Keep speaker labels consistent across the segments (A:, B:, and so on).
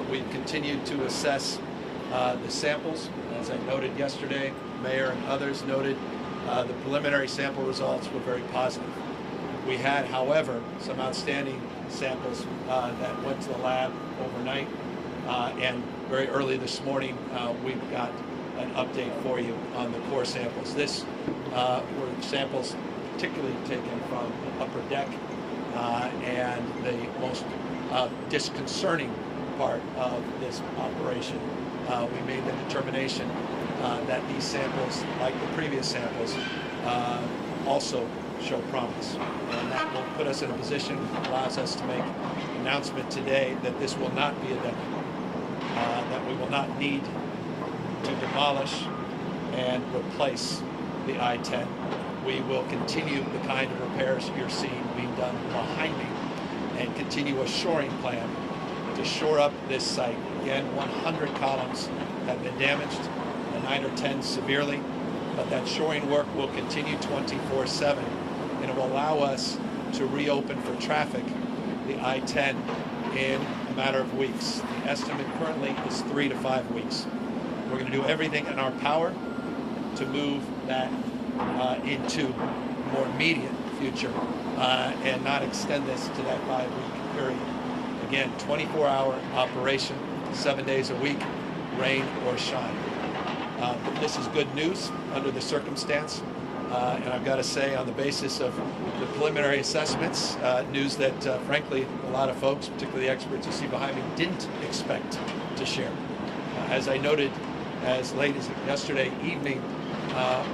A: We've continued to assess the samples. As I noted yesterday, Mayor and others noted, the preliminary sample results were very positive. We had, however, some outstanding samples that went to the lab overnight, and very early this morning we've got an update for you on the core samples. This were samples particularly taken from the upper deck, and the most disconcerting part of this operation. We made the determination that these samples, like the previous samples, also show promise. And that will put us in a position, allows us to make an announcement today that this will not be a demo, that we will not need to demolish and replace the I-10. We will continue the kind of repairs you're seeing being done behind me and continue a shoring plan to shore up this site. Again, 100 columns have been damaged, 9 or 10 severely, but that shoring work will continue 24/7, and it will allow us to reopen for traffic the I-10 in a matter of weeks. The estimate currently is 3 to 5 weeks. We're going to do everything in our power to move that into a more immediate future and not extend this to that 5-week period. Again, 24-hour operation, 7 days a week, rain or shine. This is good news under the circumstance, and I've got to say, on the basis of the preliminary assessments, news that frankly a lot of folks, particularly the experts you see behind me, didn't expect to share. As I noted as late as yesterday evening,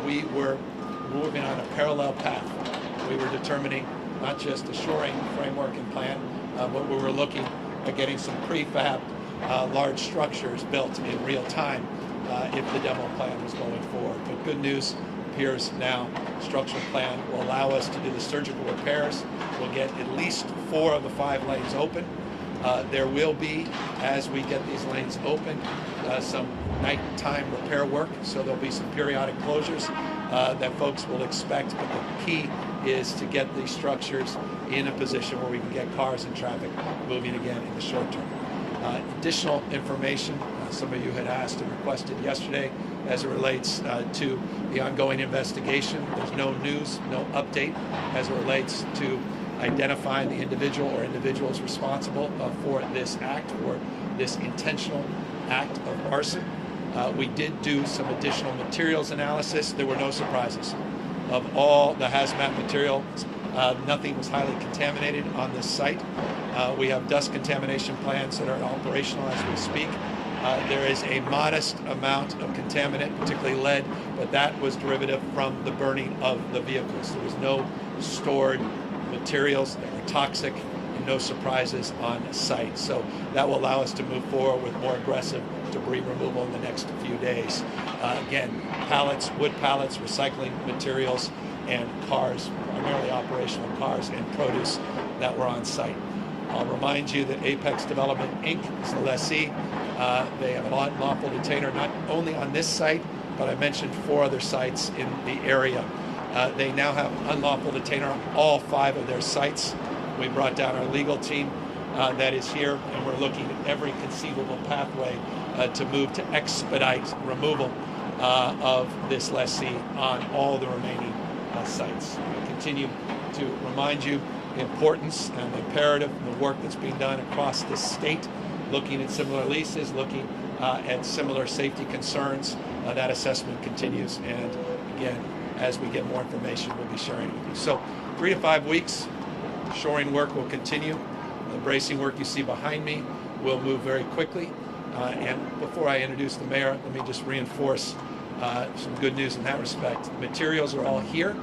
A: we were moving on a parallel path. We were determining not just a shoring framework and plan, but we were looking at getting some prefab large structures built in real time if the demo plan was going forward. But good news appears now. Structural plan will allow us to do the surgical repairs. We'll get at least 4 of the 5 lanes open. There will be, as we get these lanes open, some nighttime repair work, so there'll be some periodic closures that folks will expect, but the key is to get these structures in a position where we can get cars and traffic moving again in the short term. Additional information some of you had asked and requested yesterday as it relates to the ongoing investigation. There's no news, no update as it relates to identifying the individual or individuals responsible for this act, or this intentional act of arson. We did do some additional materials analysis. There were no surprises. Of all the hazmat material, nothing was highly contaminated on this site. We have dust contamination plans that are operational as we speak. There is a modest amount of contaminant, particularly lead, but that was derivative from the burning of the vehicles. There was no stored materials that were toxic, and no surprises on site. So that will allow us to move forward with more aggressive debris removal in the next few days. Again, pallets, wood pallets, recycling materials, and cars, primarily operational cars and produce that were on site. I'll remind you that Apex Development, Inc. is the lessee. They have an unlawful detainer not only on this site, but I mentioned 4 other sites in the area. They now have unlawful detainer on all 5 of their sites. We brought down our legal team that is here, and we're looking at every conceivable pathway to move to expedite removal of this lessee on all the remaining sites. We continue to remind you the importance and the imperative and the work that's being done across the state, looking at similar leases, looking at similar safety concerns. That assessment continues, and again, as we get more information, we'll be sharing it with you. So 3 to 5 weeks, shoring work will continue. The bracing work you see behind me will move very quickly. And before I introduce the mayor, let me just reinforce some good news in that respect. The materials are all here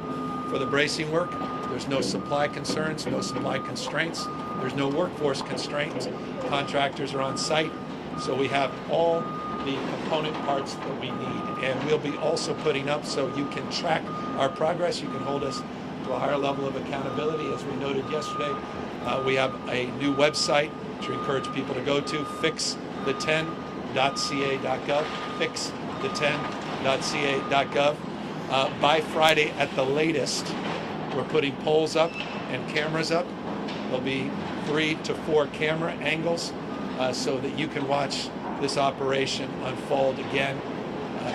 A: for the bracing work. There's no supply concerns, no supply constraints. There's no workforce constraints. Contractors are on site, so we have all the component parts that we need. And we'll be also putting up, so you can track our progress, you can hold us to a higher level of accountability. As we noted yesterday, we have a new website which we encourage people to go to, fixthe10.ca.gov, fixthe10.ca.gov. By Friday at the latest, we're putting poles up and cameras up. There'll be 3 to 4 camera angles so that you can watch this operation unfold again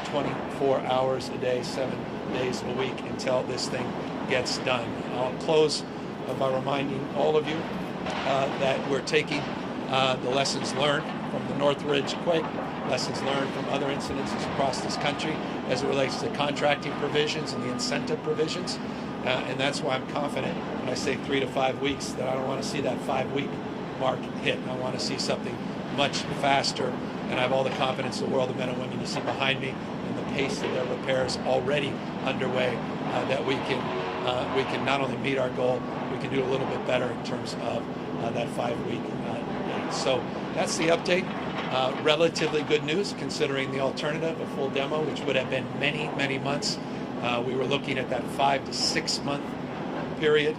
A: 24 hours a day, 7 days a week until this thing gets done. I'll close by reminding all of you that we're taking the lessons learned from the Northridge quake, lessons learned from other incidences across this country as it relates to contracting provisions and the incentive provisions. And that's why I'm confident when I say 3 to 5 weeks that I don't want to see that 5-week mark hit. I want to see something much faster, and I have all the confidence in the world, the men and women you see behind me, and the pace of their repairs already underway, that we can not only meet our goal, we can do a little bit better in terms of that 5-week date. So that's the update. Relatively good news considering the alternative, a full demo, which would have been many, many months. We were looking at that 5 to 6 month period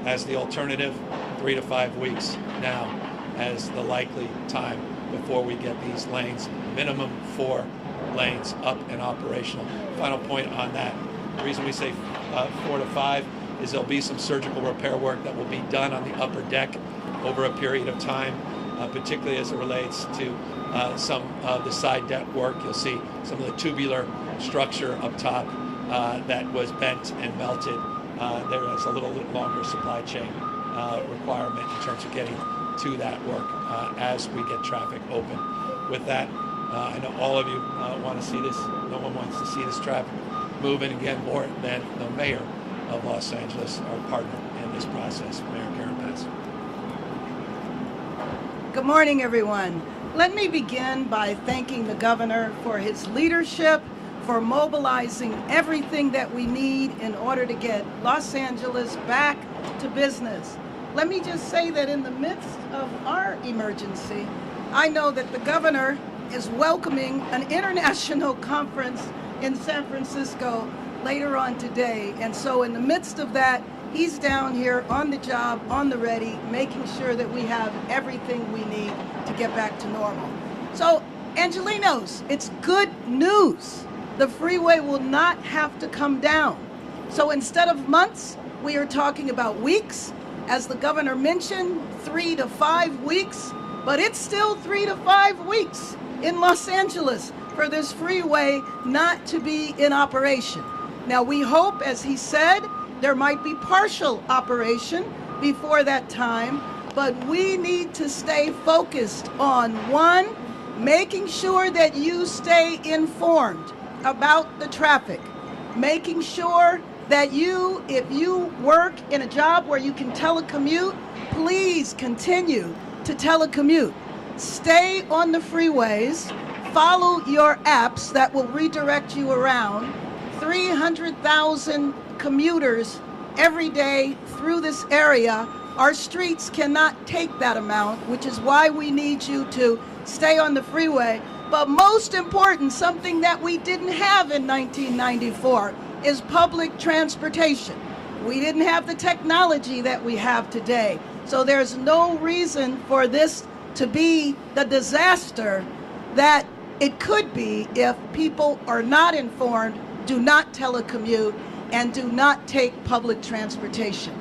A: as the alternative, 3 to 5 weeks now as the likely time before we get these lanes, minimum 4 lanes up and operational. Final point on that. The reason we say 4 to 5 is there'll be some surgical repair work that will be done on the upper deck over a period of time, particularly as it relates to some of the side deck work. You'll see some of the tubular structure up top that was bent and melted. There is a little longer supply chain requirement in terms of getting to that work as we get traffic open. With that, I know all of you want to see this. No one wants to see this traffic moving again more than the mayor of Los Angeles, our partner in this process, Mayor Karen Pence.
B: Good morning, everyone. Let me begin by thanking the governor for his leadership, for mobilizing everything that we need in order to get Los Angeles back to business. Let me just say that in the midst of our emergency, I know that the governor is welcoming an international conference in San Francisco later on today. And so in the midst of that, he's down here on the job, on the ready, making sure that we have everything we need to get back to normal. So, Angelenos, it's good news. The freeway will not have to come down. So instead of months, we are talking about weeks. As the governor mentioned, 3 to 5 weeks, but it's still 3 to 5 weeks in Los Angeles for this freeway not to be in operation. Now we hope, as he said, there might be partial operation before that time, but we need to stay focused on, one, making sure that you stay informed about the traffic, making sure that you, if you work in a job where you can telecommute, please continue to telecommute. Stay on the freeways, follow your apps that will redirect you around. 300,000 commuters every day through this area. Our streets cannot take that amount, which is why we need you to stay on the freeway. But most important, something that we didn't have in 1994 is public transportation. We didn't have the technology that we have today. So there's no reason for this to be the disaster that it could be if people are not informed, do not telecommute, and do not take public transportation.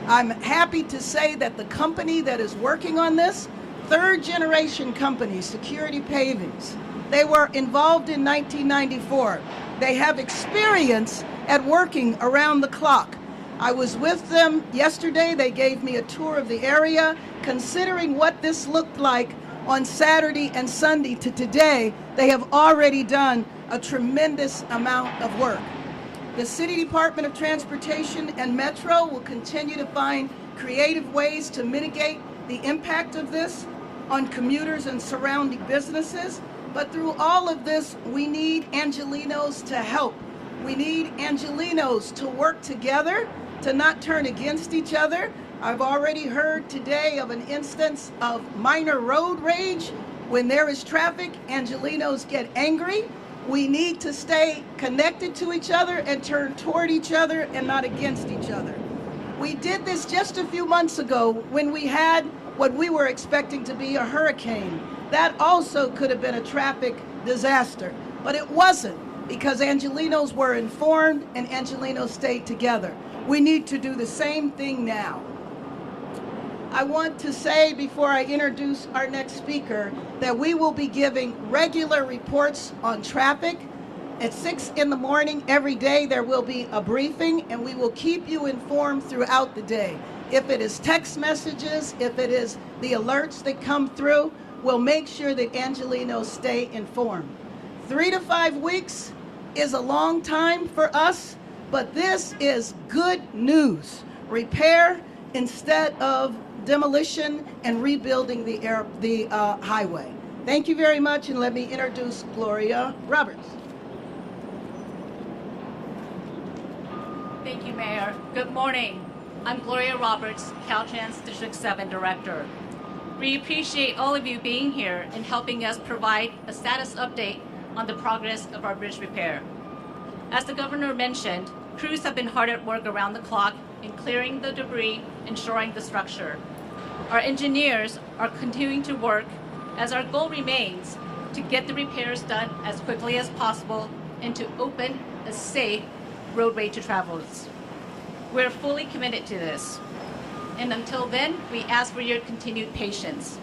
B: I'm happy to say that the company that is working on this, third generation company, Security Pavings, they were involved in 1994. They have experience at working around the clock. I was with them yesterday. They gave me a tour of the area. Considering what this looked like on Saturday and Sunday to today, they have already done a tremendous amount of work. The City Department of Transportation and Metro will continue to find creative ways to mitigate the impact of this on commuters and surrounding businesses. But through all of this, we need Angelenos to help. We need Angelenos to work together, to not turn against each other. I've already heard today of an instance of minor road rage. When there is traffic, Angelenos get angry. We need to stay connected to each other and turn toward each other and not against each other. We did this just a few months ago when we had what we were expecting to be a hurricane. That also could have been a traffic disaster, but it wasn't, because Angelenos were informed and Angelenos stayed together. We need to do the same thing now. I want to say before I introduce our next speaker that we will be giving regular reports on traffic. At 6 in the morning every day there will be a briefing, and we will keep you informed throughout the day. If it is text messages, if it is the alerts that come through, we'll make sure that Angelenos stay informed. 3 to 5 weeks is a long time for us, but this is good news. Repair instead of demolition and rebuilding the highway. Thank you very much, and let me introduce Gloria Roberts.
C: Thank you, Mayor. Good morning. I'm Gloria Roberts, Caltrans District 7 Director. We appreciate all of you being here and helping us provide a status update on the progress of our bridge repair. As the Governor mentioned, crews have been hard at work around the clock in clearing the debris and shoring the structure. Our engineers are continuing to work as our goal remains to get the repairs done as quickly as possible and to open a safe roadway to travelers. We're fully committed to this. And until then, we ask for your continued patience.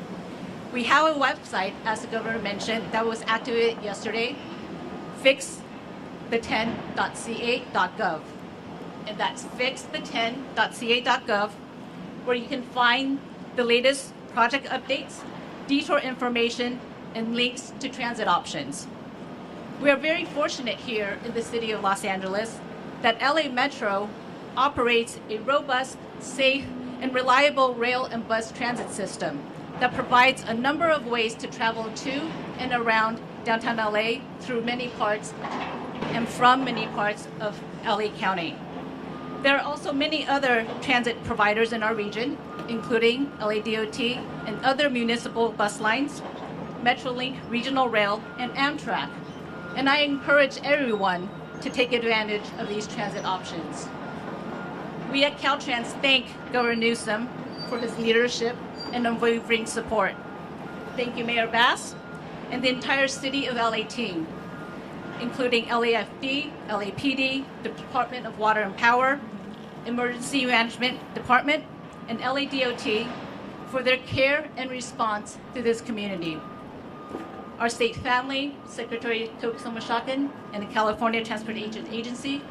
C: We have a website, as the Governor mentioned, that was activated yesterday, fixthe10.ca.gov. And that's fixthe10.ca.gov, where you can find the latest project updates, detour information, and links to transit options. We are very fortunate here in the city of Los Angeles that LA Metro operates a robust, safe, and reliable rail and bus transit system that provides a number of ways to travel to and around downtown LA through many parts and from many parts of LA County. There are also many other transit providers in our region, including LA DOT and other municipal bus lines, Metrolink Regional Rail, and Amtrak. And I encourage everyone to take advantage of these transit options. We at Caltrans thank Governor Newsom for his leadership and unwavering support. Thank you, Mayor Bass, and the entire City of LA team, including LAFD, LAPD, the Department of Water and Power, Emergency Management Department, and LADOT for their care and response to this community. Our state family, Secretary Tokuso and the California Transportation Agency,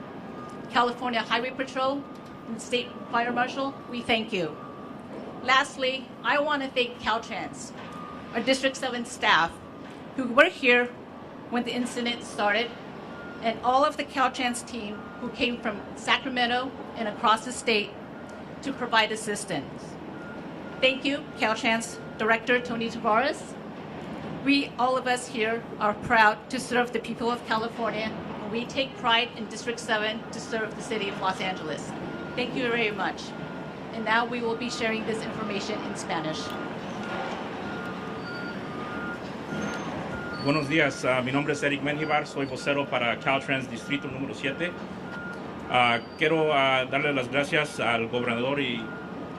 C: California Highway Patrol, and the State Fire Marshal, we thank you. Lastly, I want to thank Caltrans, our District 7 staff, who were here when the incident started, and all of the Caltrans team who came from Sacramento and across the state to provide assistance. Thank you, Caltrans Director Tony Tavares. We, all of us here, are proud to serve the people of California, and we take pride in District 7 to serve the city of Los Angeles. Thank you very much. And now we will be sharing this information in Spanish.
D: Buenos días, mi nombre es Eric Menjivar, soy vocero para Caltrans Distrito número 7. Quiero darle las gracias al gobernador y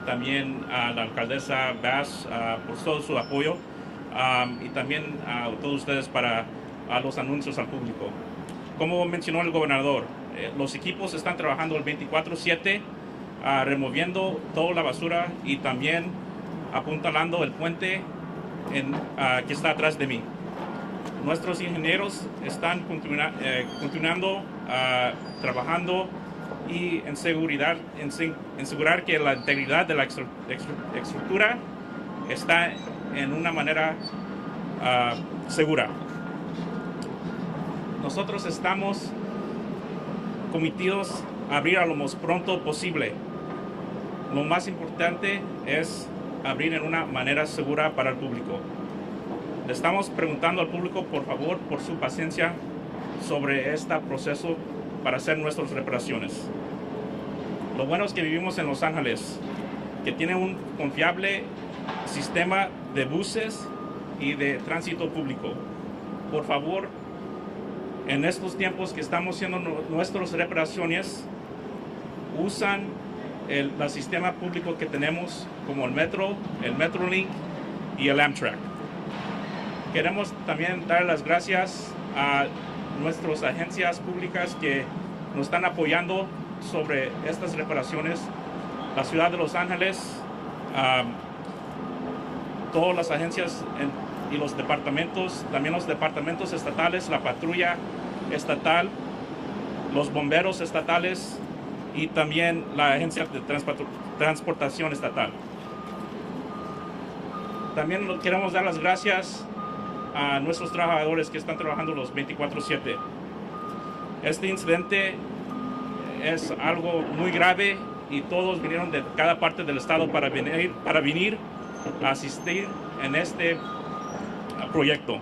D: también a la alcaldesa Bass por todo su apoyo y también a todos ustedes para los anuncios al público. Como mencionó el gobernador, los equipos están trabajando el 24/7 removiendo toda la basura y también apuntalando el puente que está atrás de mí. Nuestros ingenieros están continuando trabajando y en asegurar que la integridad de la estructura está en una manera segura. Nosotros estamos cometidos a abrir a lo más pronto posible. Lo más importante es abrir en una manera segura para el público. Le estamos preguntando al público, por favor, por su paciencia sobre este proceso para hacer nuestras reparaciones. Lo bueno es que vivimos en Los Ángeles, que tiene un confiable sistema de buses y de tránsito público. Por favor, en estos tiempos que estamos haciendo nuestras reparaciones, usan el sistema público que tenemos como el Metro, el Metrolink y el Amtrak. Queremos también dar las gracias a nuestras agencias públicas que nos están apoyando sobre estas reparaciones. La ciudad de Los Ángeles, todas las agencias y los departamentos, también los departamentos estatales, la patrulla estatal, los bomberos estatales y también la agencia de transportación estatal. También queremos dar las gracias a nuestros trabajadores que están trabajando los 24/7. Este incidente es algo muy grave y todos vinieron de cada parte del estado para venir a asistir en este proyecto.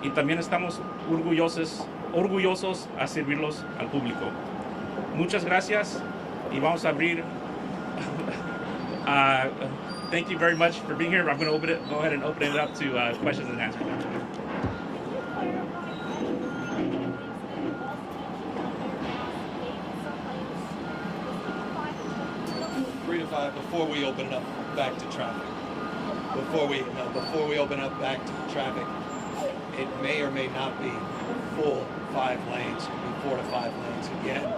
D: Y también estamos orgullosos a servirlos al público. Muchas gracias y vamos a abrir. Thank you very much for being here. I'm going to go ahead and open it up to questions and answers.
A: 3 to 5 before we open it up back to traffic. Before we open up back to traffic, it may or may not be full 5 lanes. It could be 4 to 5 lanes again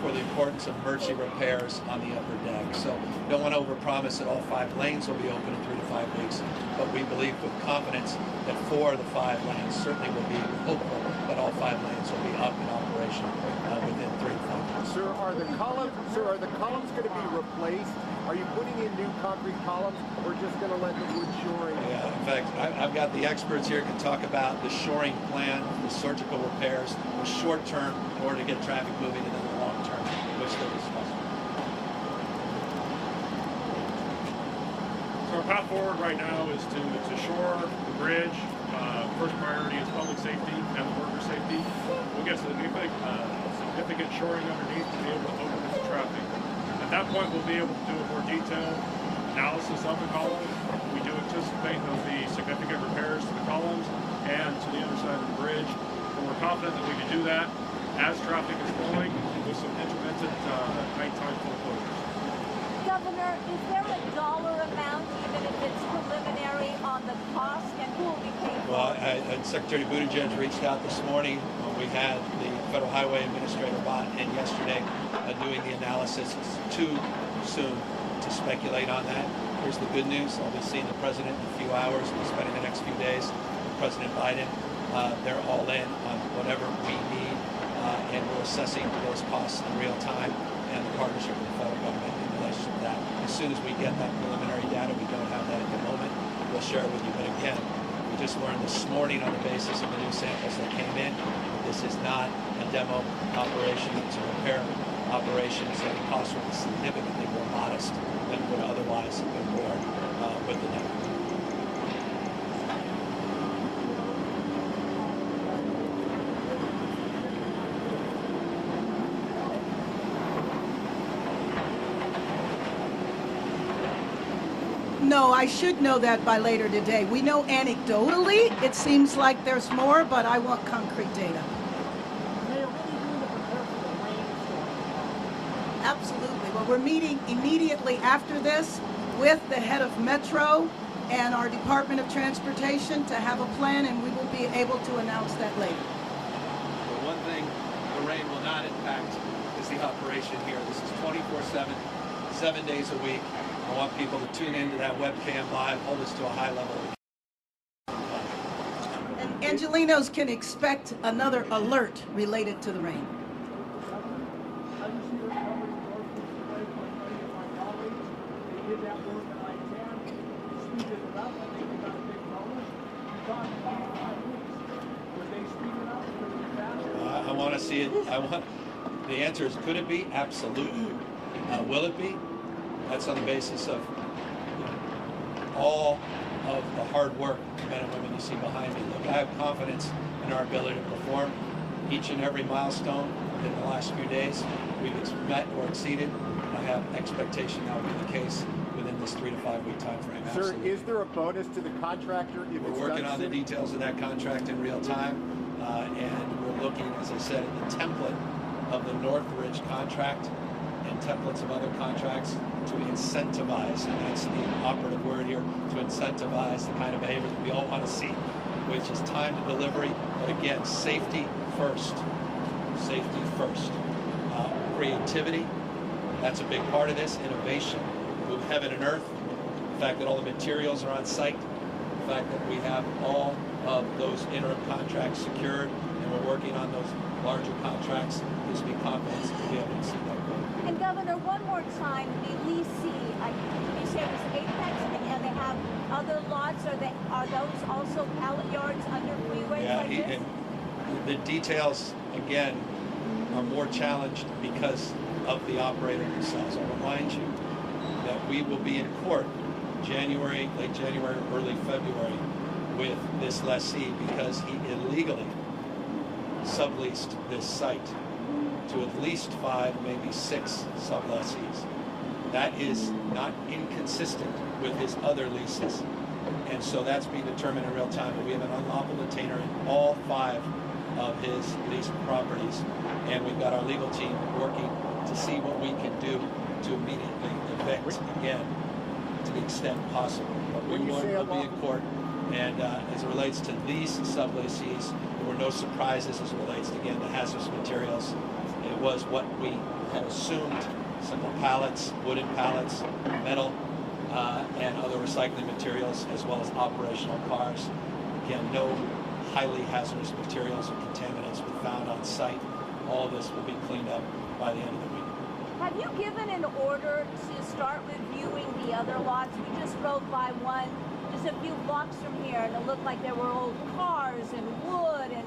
A: for the importance of emergency repairs on the upper deck. So don't want to overpromise that all 5 lanes will be open in 3 to 5 weeks, but we believe with confidence that 4 of the 5 lanes certainly will be hopeful that all 5 lanes will be up in operation within 3 to 5 weeks.
E: Sir, are the columns going to be replaced? Are you putting in new concrete columns or just going to let the wood shoring?
A: Yeah, in fact, I've got the experts here who can talk about the shoring plan, the surgical repairs, the short term in order to get traffic moving, and then the long term, which they're discussing.
F: So our path forward right now is to shore the bridge. First priority is public safety and the worker safety. We'll get significant shoring underneath to be able to open this traffic. At that point, we'll be able to do a more detailed analysis of the column. We do anticipate there'll be significant repairs to the columns and to the other side of the bridge. But we're confident that we can do that as traffic is flowing with some intermittent nighttime flow closures.
G: Governor, is there a dollar amount, even if it's preliminary, on the cost, and who will be paying for
A: Well,
G: it?
A: Secretary Buttigieg reached out this morning. We had the Federal Highway Administrator bot in yesterday doing the analysis. It's too soon to speculate on that. Here's the good news. I'll be seeing the President in a few hours. We'll be spending the next few days with President Biden. They're all in on whatever we need, and we're assessing those costs in real time and the partnership with the federal government in relation to that. As soon as we get that preliminary data, we don't have that at the moment, we'll share it with you. But again, we just learned this morning on the basis of the new samples that came in, this is not a demo operation, it's a repair operation, so the costs will be significantly more modest than would otherwise have been borne with the network.
B: No, I should know that by later today. We know anecdotally it seems like there's more, but I want concrete data. Absolutely. Well, we're meeting immediately after this with the head of Metro and our Department of Transportation to have a plan, and we will be able to announce that later.
A: But one thing the rain will not impact is the operation here. This is 24/7, 7 days a week. I want people to tune into that webcam live, hold us to a high level.
B: And Angelinos can expect another alert related to the rain.
A: I want to see it. The answer is, could it be? Absolutely. Will it be? That's on the basis of all of the hard work men and women you see behind me. Look, I have confidence in our ability to perform each and every milestone within the last few days. We've met or exceeded. I have expectation that will be the case within this 3 to 5 week time frame.
E: Sir,
A: Absolutely.
E: is there a bonus to the contractor if
A: We're
E: it's
A: working
E: done
A: on the
E: sooner?
A: details of that contract in real time, and we're looking, as I said, at the template of the Northridge contract and templates of other contracts to incentivize, and that's the operative word here, to incentivize the kind of behavior that we all want to see, which is time to delivery, but again, safety first. Safety first. Creativity, that's a big part of this. Innovation, move heaven and earth. fact that all the materials are on site, the fact that we have all of those interim contracts secured, and we're working on those larger contracts, gives me confidence to be able to see that go.
G: And Governor, one more time, the leasing, you said it was Apex, and they have other lots. Are those also pallet yards under freeways
A: Yeah,
G: like this?
A: and the details, again, are more challenged because of the operator themselves. I'll remind you that we will be in court January, late January, early February with this lessee because he illegally subleased this site to at least 5, maybe 6 sublessees. That is not inconsistent with his other leases. And so that's being determined in real time. But we have an unlawful detainer in all 5 of his leased properties. And we've got our legal team working to see what we can do to immediately evict again to the extent possible. But we will be in court. And as it relates to these sublessees, there were no surprises as it relates to, again, the hazardous materials. It was what we had assumed: simple pallets, wooden pallets, metal, and other recycling materials, as well as operational cars. Again, no highly hazardous materials or contaminants were found on site. All of this will be cleaned up by the end of the week.
G: Have you given an order to start reviewing the other lots? We just rode by one just a few blocks from here, and it looked like there were old cars and wood, and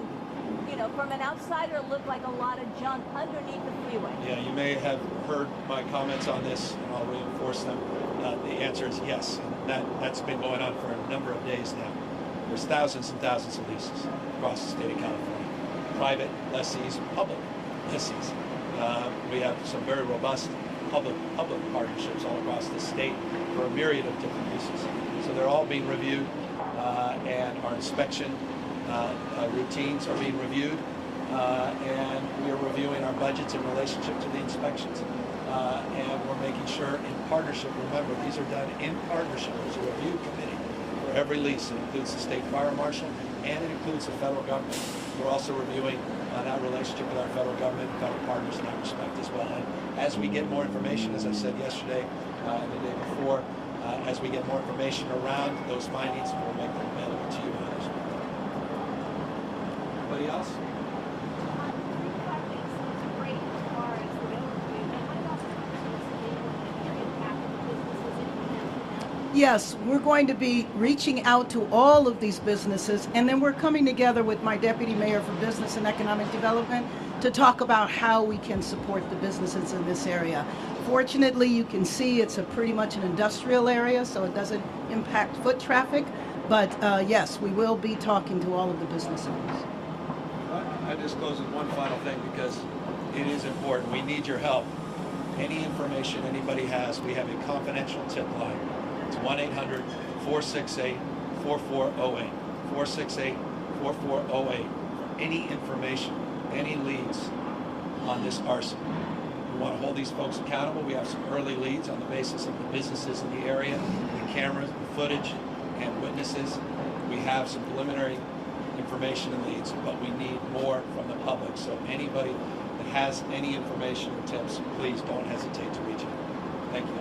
G: from an outsider, it looked like a lot of junk underneath the freeway.
A: Yeah, you may have heard my comments on this, and I'll reinforce them. The answer is yes, and that's been going on for a number of days now. There's thousands and thousands of leases across the state of California. Private lessees, public lessees. We have some very robust public partnerships all across the state for a myriad of different leases. So they're all being reviewed, and our inspection routines are being reviewed, and we're reviewing our budgets in relationship to the inspections. And we're making sure in partnership, remember, these are done in partnership. There's a review committee for every lease. It includes the state fire marshal, and it includes the federal government. We're also reviewing that relationship with our federal government and federal partners in that respect as well. And as we get more information, as I said yesterday and the day before, as we get more information around those findings, we'll make them available to you and others. Anybody else?
B: Yes, we're going to be reaching out to all of these businesses, and then we're coming together with my Deputy Mayor for Business and Economic Development to talk about how we can support the businesses in this area. Fortunately, you can see it's a pretty much an industrial area, so it doesn't impact foot traffic, but yes, we will be talking to all of the business owners.
A: I just close with one final thing because it is important. We need your help. Any information anybody has, we have a confidential tip line. It's 1-800-468-4408. 468-4408. Any information, any leads on this arson. We want to hold these folks accountable. We have some early leads on the basis of the businesses in the area, the cameras, the footage, and witnesses. We have some preliminary information and leads, but we need more from the public. So anybody that has any information or tips, please don't hesitate to reach out. Thank you.